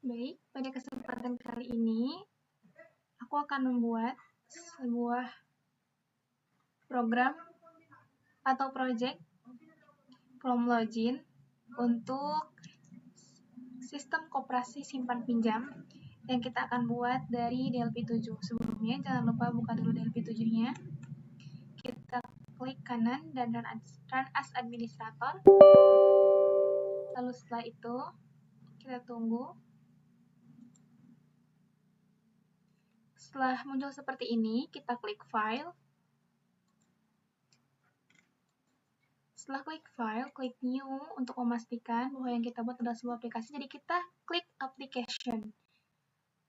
Baik, pada kesempatan kali ini aku akan membuat sebuah program atau project from login untuk sistem koperasi simpan pinjam yang kita akan buat dari DLP7. Sebelumnya jangan lupa buka dulu DLP7-nya. Kita klik kanan dan run as administrator. Lalu setelah itu kita tunggu. Setelah muncul seperti ini, kita klik File. Setelah klik File, klik New untuk memastikan bahwa yang kita buat adalah sebuah aplikasi. Jadi kita klik Application.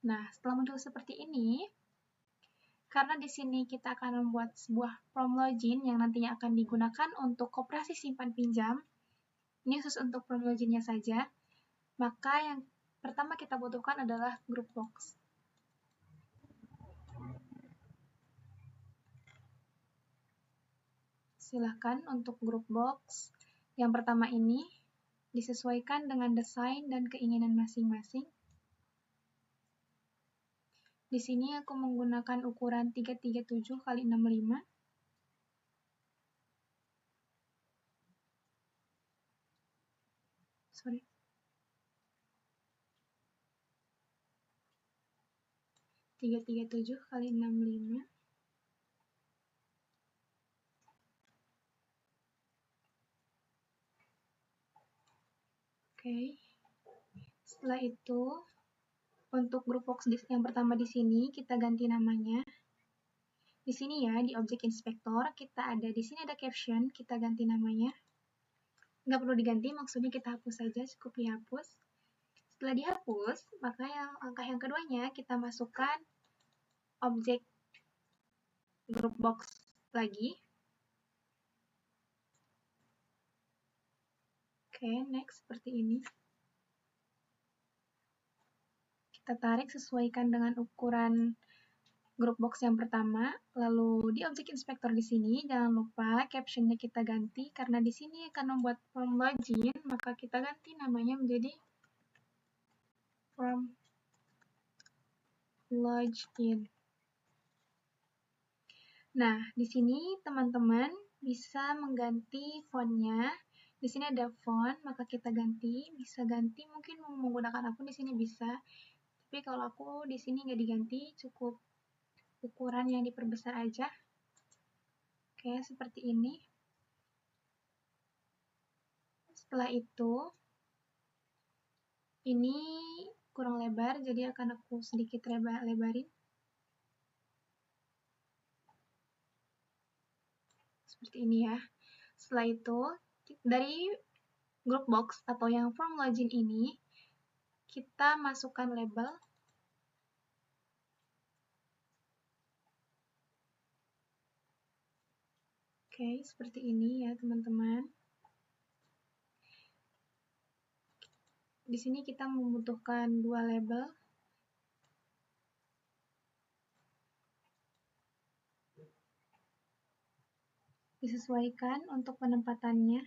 Nah, setelah muncul seperti ini, karena di sini kita akan membuat sebuah from login yang nantinya akan digunakan untuk koperasi simpan pinjam, ini khusus untuk from login-nya saja, maka yang pertama kita butuhkan adalah group box. Silahkan untuk group box yang pertama ini disesuaikan dengan desain dan keinginan masing-masing. Di sini aku menggunakan ukuran 337 x 65. Sorry. 337 x 65. Oke. Setelah itu, untuk group box yang pertama di sini kita ganti namanya. Di sini ya, di objek inspektor kita ada di sini ada caption, kita ganti namanya. Nggak perlu diganti, maksudnya kita hapus saja, cukup dihapus. Setelah dihapus, maka langkah yang keduanya kita masukkan objek group box lagi. Oke, next seperti ini. Kita tarik sesuaikan dengan ukuran group box yang pertama, lalu di objek inspektor di sini jangan lupa captionnya kita ganti karena di sini akan membuat from login, maka kita ganti namanya menjadi from login. Nah, di sini teman-teman bisa mengganti fontnya. Di sini ada font, maka kita ganti. Bisa ganti, mungkin mau menggunakan akun di sini bisa. Tapi kalau aku di sini nggak diganti, cukup ukuran yang diperbesar aja. Oke, seperti ini. Setelah itu, ini kurang lebar, jadi akan aku sedikit lebarin. Seperti ini ya. Setelah itu, dari group box atau yang from login ini, kita masukkan label. Oke, seperti ini ya teman-teman. Di sini kita membutuhkan dua label. Disesuaikan untuk penempatannya.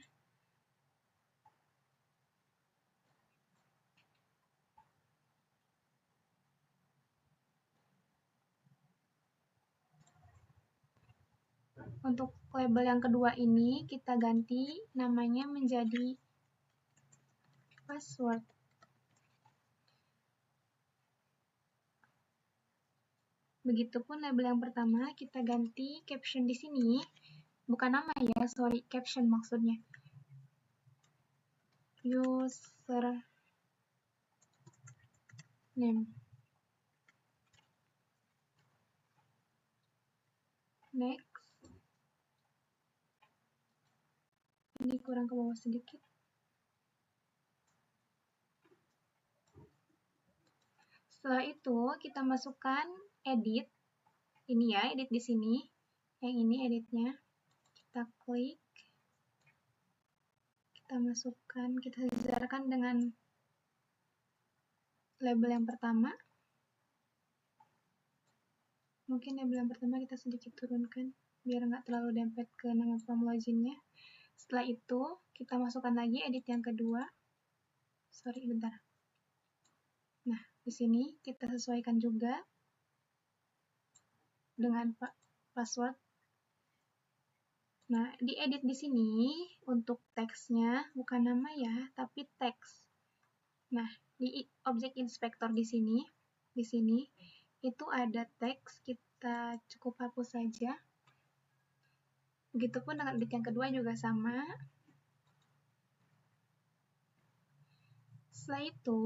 Untuk label yang kedua ini, kita ganti namanya menjadi password. Begitupun label yang pertama, kita ganti caption di sini. Bukan nama ya, sorry, caption maksudnya. User name. Next. Ini kurang ke bawah sedikit. Setelah itu, kita masukkan edit. Ini ya, edit di sini. Yang ini editnya. Kita klik. Kita masukkan, kita sesuaikan dengan label yang pertama. Mungkin label yang pertama kita sedikit turunkan, biar nggak terlalu dempet ke nama from login-nya. Setelah itu, kita masukkan lagi edit yang kedua. Sorry, bentar. Nah, Di sini kita sesuaikan juga dengan password. Nah, diedit di sini untuk teksnya bukan nama ya, tapi teks. Nah, di objek inspektor di sini itu ada teks, kita cukup hapus saja. Begitupun dengan objek yang kedua juga sama. Setelah itu,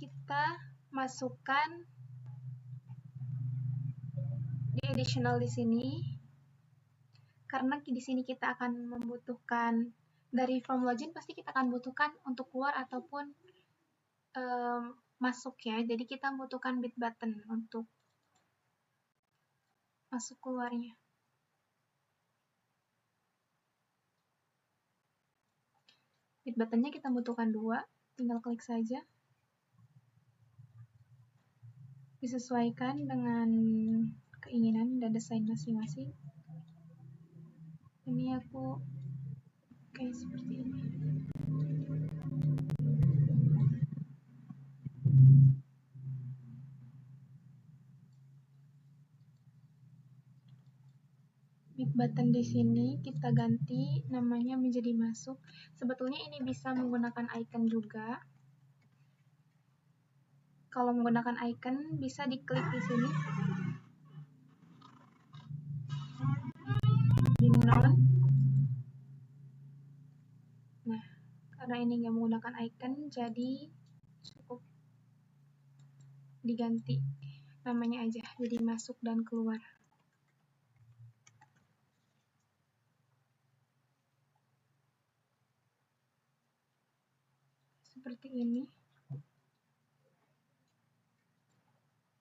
kita masukkan di additional di sini, karena di sini kita akan membutuhkan dari form login, pasti kita akan butuhkan untuk keluar ataupun masuk ya. Jadi kita membutuhkan bit button untuk masuk keluarnya. Bit buttonnya kita butuhkan 2, tinggal klik saja. Disesuaikan dengan keinginan dan desain masing-masing. Ini aku kayak seperti ini. Bit button di sini kita ganti namanya menjadi masuk. Sebetulnya ini bisa menggunakan icon juga. Kalau menggunakan icon bisa diklik di sini. Di non. Nah, karena ini nggak menggunakan icon, jadi cukup diganti namanya aja, jadi masuk dan keluar. Seperti ini.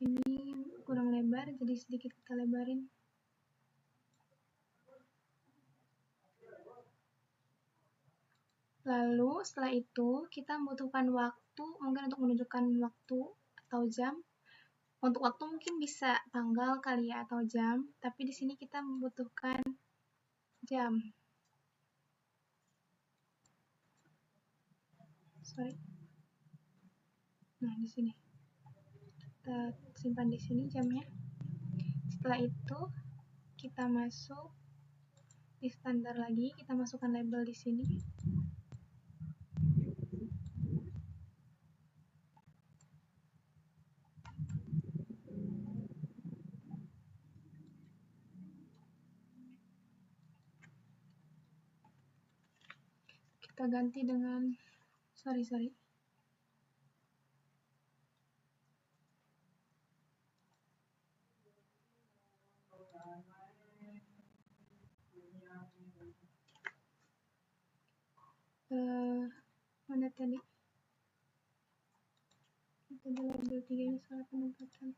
Ini kurang lebar, jadi sedikit kita lebarin. Lalu setelah itu kita membutuhkan waktu, mungkin untuk menunjukkan waktu atau jam. Untuk waktu mungkin bisa tanggal kali ya atau jam, tapi di sini kita membutuhkan jam. Sorry. Nah, di sini. Kita simpan di sini jamnya. Setelah itu kita masuk di standar lagi, kita masukkan label di sini. Kita ganti dengan sorry. Mana tadi? Kita ada label 3 ini salah penempatan.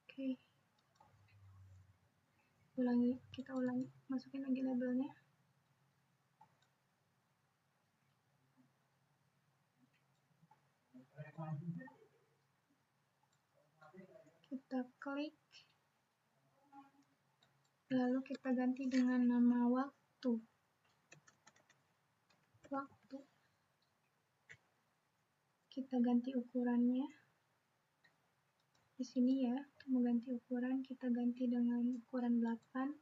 Oke. Kita ulangi, masukin lagi labelnya. Kita klik, lalu kita ganti dengan nama waktu. Kita ganti ukurannya. Di sini ya, untuk mengganti ukuran kita ganti dengan ukuran 8.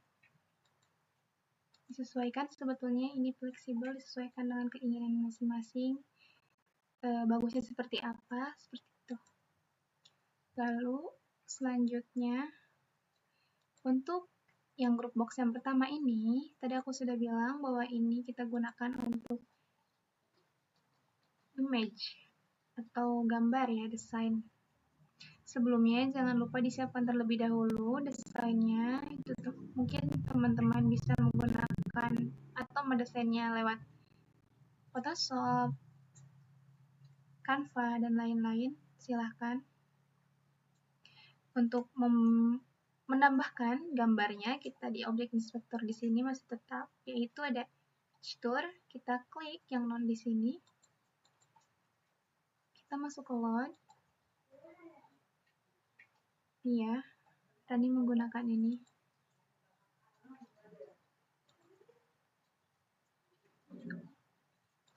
Disesuaikan, sebetulnya ini fleksibel, disesuaikan dengan keinginan masing-masing. Bagusnya seperti apa, seperti itu. Lalu selanjutnya untuk yang group box yang pertama ini, tadi aku sudah bilang bahwa ini kita gunakan untuk image atau gambar ya, desain. Sebelumnya jangan lupa disiapkan terlebih dahulu desainnya. Itu mungkin teman-teman bisa menggunakan atau mendesainnya lewat Photoshop, Canva, dan lain-lain. Silahkan. Untuk menambahkan gambarnya, kita di objek inspektor di sini masih tetap, yaitu ada gesture, kita klik yang non di sini. Kita masuk ke load. Iya, Rani menggunakan ini.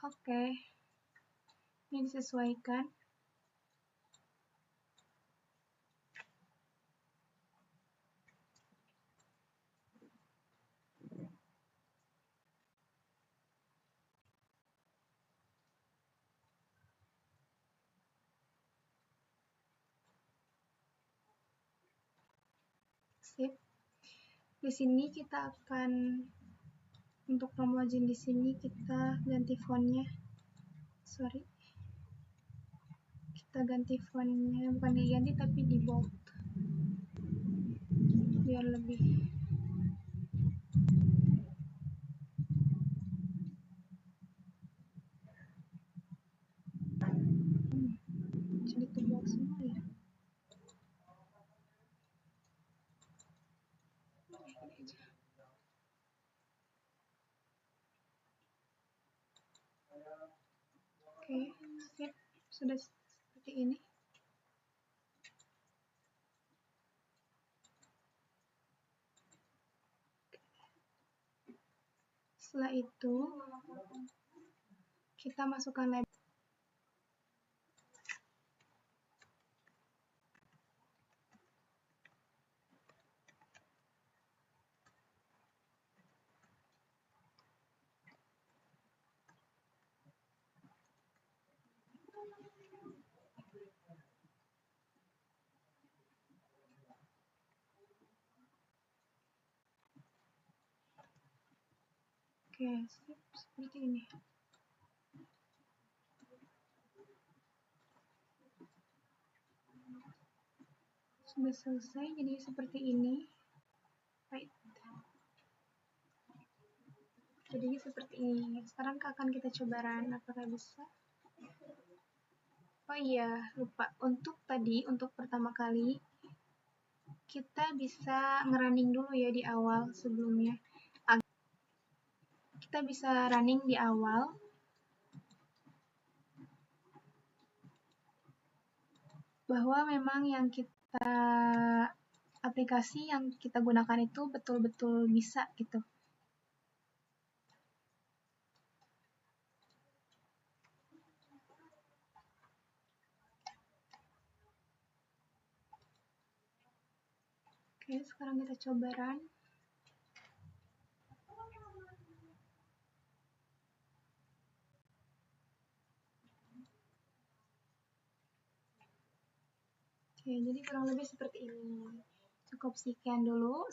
Oke. Ini disesuaikan. Sip. Di sini kita akan untuk Romojin di sini kita ganti fontnya. Kita ganti fontnya, bukan diganti tapi di bold. Biar lebih jadi tebal semua ya. Oke, sip. Sudah seperti ini. Setelah itu kita masukkan label. Oke, sip, seperti ini. Sudah selesai, jadi seperti ini. Right. Jadi seperti ini. Sekarang akan kita coba run, apakah bisa? Oh iya, lupa. Untuk pertama kali, kita bisa ngerunning dulu ya di awal sebelumnya. Kita bisa running di awal. Bahwa memang yang aplikasi yang kita gunakan itu betul-betul bisa gitu. Oke, sekarang kita coba run. Oke, jadi kurang lebih seperti ini. Cukup sekian dulu.